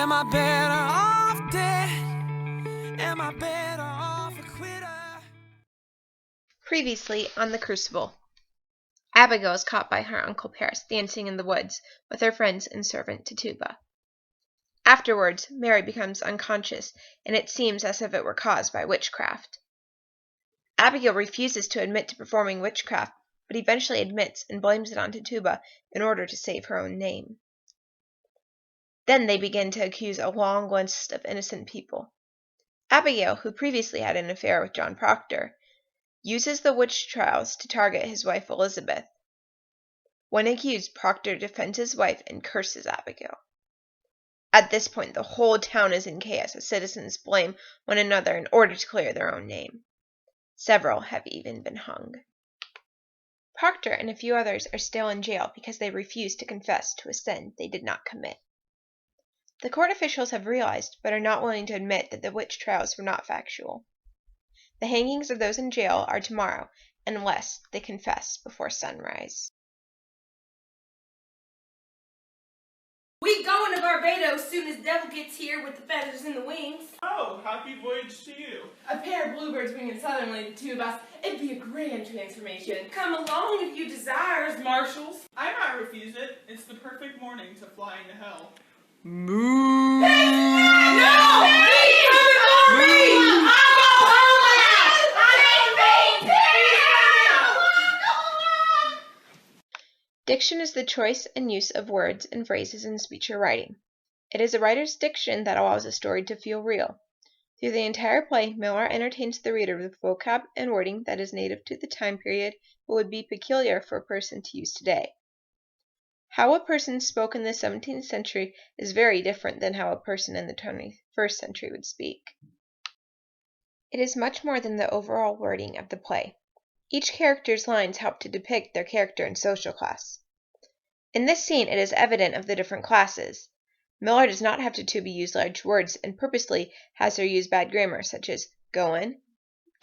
Am I better off dead? Am I better off a quitter? Previously on the Crucible, Abigail is caught by her Uncle Paris dancing in the woods with her friends and servant Tituba. Afterwards, Mary becomes unconscious, and it seems as if it were caused by witchcraft. Abigail refuses to admit to performing witchcraft, but eventually admits and blames it on Tituba in order to save her own name. Then they begin to accuse a long list of innocent people. Abigail, who previously had an affair with John Proctor, uses the witch trials to target his wife Elizabeth. When accused, Proctor defends his wife and curses Abigail. At this point, the whole town is in chaos as citizens blame one another in order to clear their own name. Several have even been hung. Proctor and a few others are still in jail because they refuse to confess to a sin they did not commit. The court officials have realized but are not willing to admit that the witch trials were not factual. The hangings of those in jail are tomorrow, unless they confess before sunrise. We going to Barbados soon as Devil gets here with the feathers and the wings. Oh, happy voyage to you. A pair of bluebirds bringing southernly, the two of us. It'd be a grand transformation. Come along if you desires, marshals. I might refuse it. It's the perfect morning to fly into hell. Moo! No! Please! I'll go home! Diction is the choice and use of words and phrases in speech or writing. It is a writer's diction that allows a story to feel real. Through the entire play, Miller entertains the reader with vocab and wording that is native to the time period but would be peculiar for a person to use today. How a person spoke in the 17th century is very different than how a person in the 21st century would speak. It is much more than the overall wording of the play. Each character's lines help to depict their character and social class. In this scene, it is evident of the different classes. Miller does not have Tituba use large words and purposely has her use bad grammar such as goin',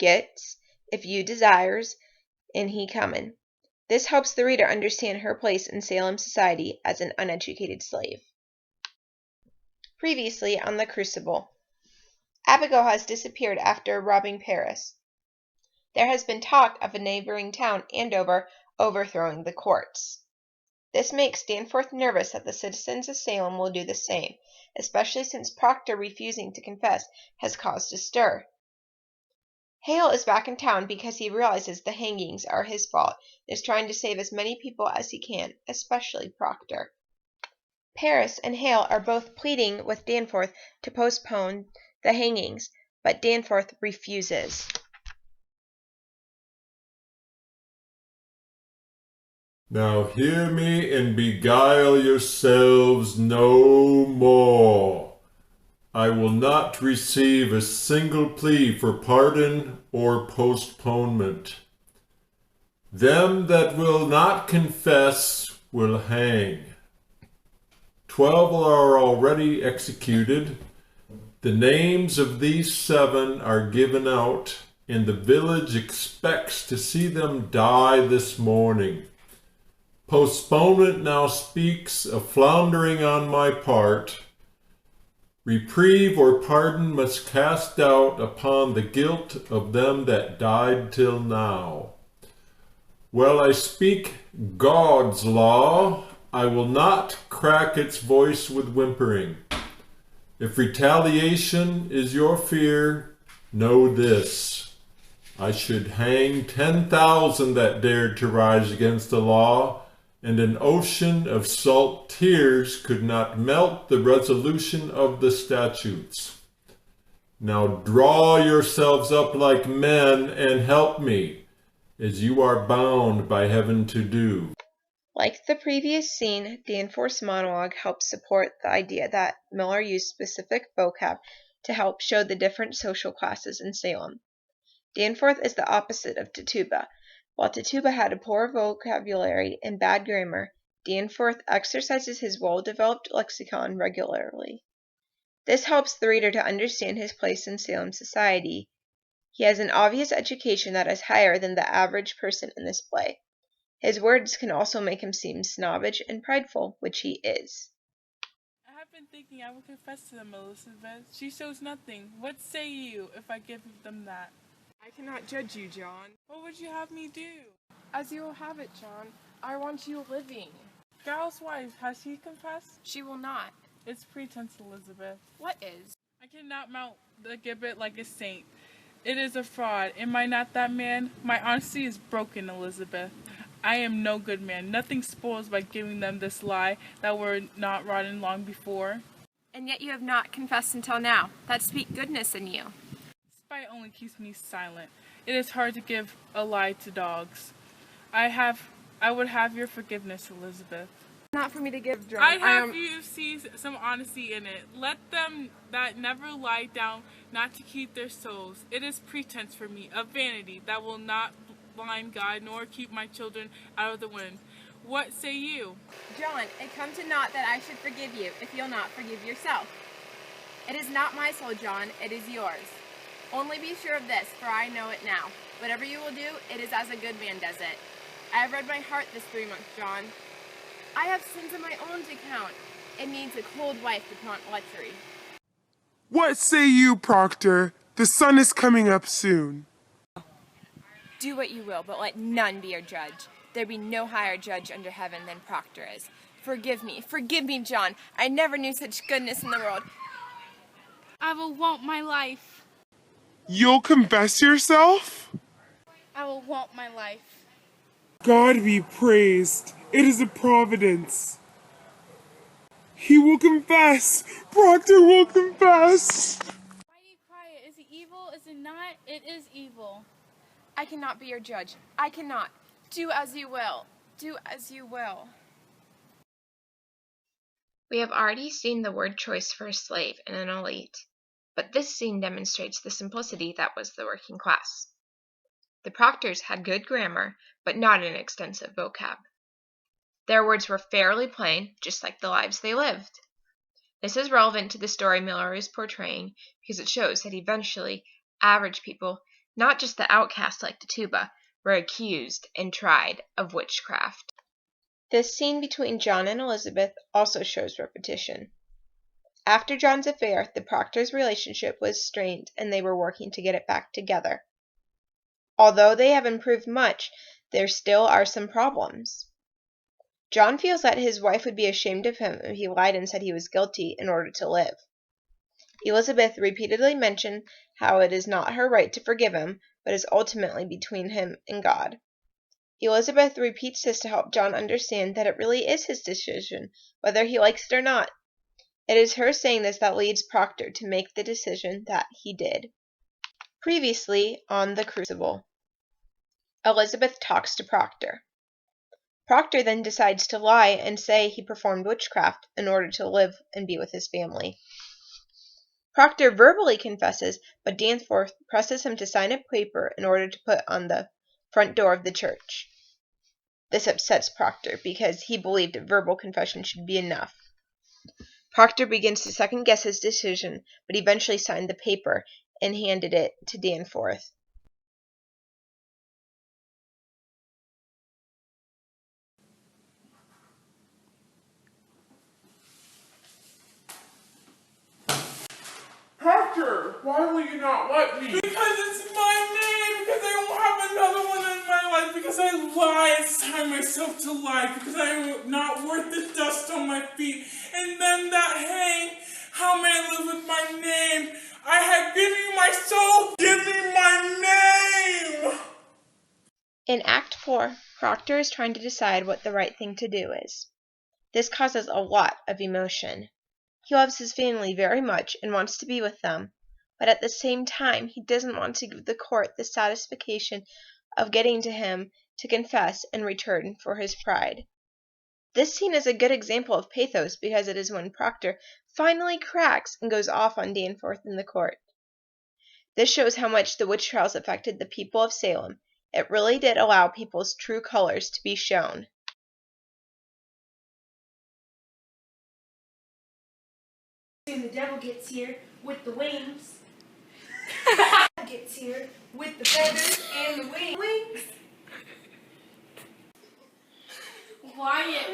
gets, if you desires, and he comin'. This helps the reader understand her place in Salem society as an uneducated slave. Previously on the Crucible, Abigail has disappeared after robbing Paris. There has been talk of a neighboring town, Andover, overthrowing the courts. This makes Danforth nervous that the citizens of Salem will do the same, especially since Proctor refusing to confess has caused a stir. Hale is back in town because he realizes the hangings are his fault and is trying to save as many people as he can, especially Proctor. Paris and Hale are both pleading with Danforth to postpone the hangings, but Danforth refuses. Now hear me and beguile yourselves no more. I will not receive a single plea for pardon or postponement. Them that will not confess will hang. 12 are already executed. The names of these 7 are given out, and the village expects to see them die this morning. Postponement now speaks of floundering on my part. Reprieve or pardon must cast doubt upon the guilt of them that died till now. While I speak God's law, I will not crack its voice with whimpering. If retaliation is your fear, know this. I should hang 10,000 that dared to rise against the law, and an ocean of salt tears could not melt the resolution of the statutes. Now draw yourselves up like men and help me, as you are bound by heaven to do. Like the previous scene, Danforth's monologue helps support the idea that Miller used specific vocab to help show the different social classes in Salem. Danforth is the opposite of Tituba. While Tituba had a poor vocabulary and bad grammar, Danforth exercises his well-developed lexicon regularly. This helps the reader to understand his place in Salem society. He has an obvious education that is higher than the average person in this play. His words can also make him seem snobbish and prideful, which he is. I have been been thinking I will confess to them, Elizabeth. She shows nothing. What say you if I give them that? I cannot judge you, John. What would you have me do? As you will have it, John. I want you living. Gal's wife, has she confessed? She will not. It's pretense, Elizabeth. What is? I cannot mount the gibbet like a saint. It is a fraud. Am I not that man? My honesty is broken, Elizabeth. I am no good man. Nothing spoils by giving them this lie that were not rotten long before. And yet you have not confessed until now. That speak goodness in you. Spite only keeps me silent. It is hard to give a lie to dogs. I would have your forgiveness, Elizabeth. Not for me to give, John. I'd have you see some honesty in it. Let them that never lie down not to keep their souls. It is pretense for me, a vanity that will not blind God nor keep my children out of the wind. What say you? John, it comes to naught that I should forgive you if you'll not forgive yourself. It is not my soul, John, it is yours. Only be sure of this, for I know it now. Whatever you will do, it is as a good man does it. I have read my heart this 3 months, John. I have sins of my own to count. It needs a cold wife to prompt lechery. What say you, Proctor? The sun is coming up soon. Do what you will, but let none be your judge. There be no higher judge under heaven than Proctor is. Forgive me, John. I never knew such goodness in the world. I will want my life. You'll confess yourself? I will want my life. God be praised. It is a providence. He will confess. Proctor will confess. Why do you cry? Is it evil? Is it not? It is evil. I cannot be your judge. I cannot. Do as you will. Do as you will. We have already seen the word choice for a slave and an elite, but this scene demonstrates the simplicity that was the working class. The proctors had good grammar, but not an extensive vocab. Their words were fairly plain, just like the lives they lived. This is relevant to the story Miller is portraying because it shows that eventually average people, not just the outcasts like Tituba, were accused and tried of witchcraft. This scene between John and Elizabeth also shows repetition. After John's affair, the proctors' relationship was strained and they were working to get it back together. Although they have improved much, there still are some problems. John feels that his wife would be ashamed of him if he lied and said he was guilty in order to live. Elizabeth repeatedly mentioned how it is not her right to forgive him, but is ultimately between him and God. Elizabeth repeats this to help John understand that it really is his decision, whether he likes it or not. It is her saying this that leads Proctor to make the decision that he did. Previously on the Crucible, Elizabeth talks to Proctor. Proctor then decides to lie and say he performed witchcraft in order to live and be with his family. Proctor verbally confesses, but Danforth presses him to sign a paper in order to put on the front door of the church. This upsets Proctor because he believed a verbal confession should be enough. Proctor begins to second guess his decision, but eventually signed the paper and handed it to Danforth. Proctor, why will you not let me? Because it's my name, because I won't have another one in my life, because I lie, it's time myself to lie, because I am not worth the dust on my feet, and then that hang, how may I live with my name? I have given you my soul, give me my name! In Act 4, Proctor is trying to decide what the right thing to do is. This causes a lot of emotion. He loves his family very much and wants to be with them, but at the same time he doesn't want to give the court the satisfaction of getting to him to confess in return for his pride. This scene is a good example of pathos because it is when Proctor finally cracks and goes off on Danforth in the court. This shows how much the witch trials affected the people of Salem. It really did allow people's true colors to be shown. And the devil gets here with the wings. Gets here with the feathers and the wings. Wyatt,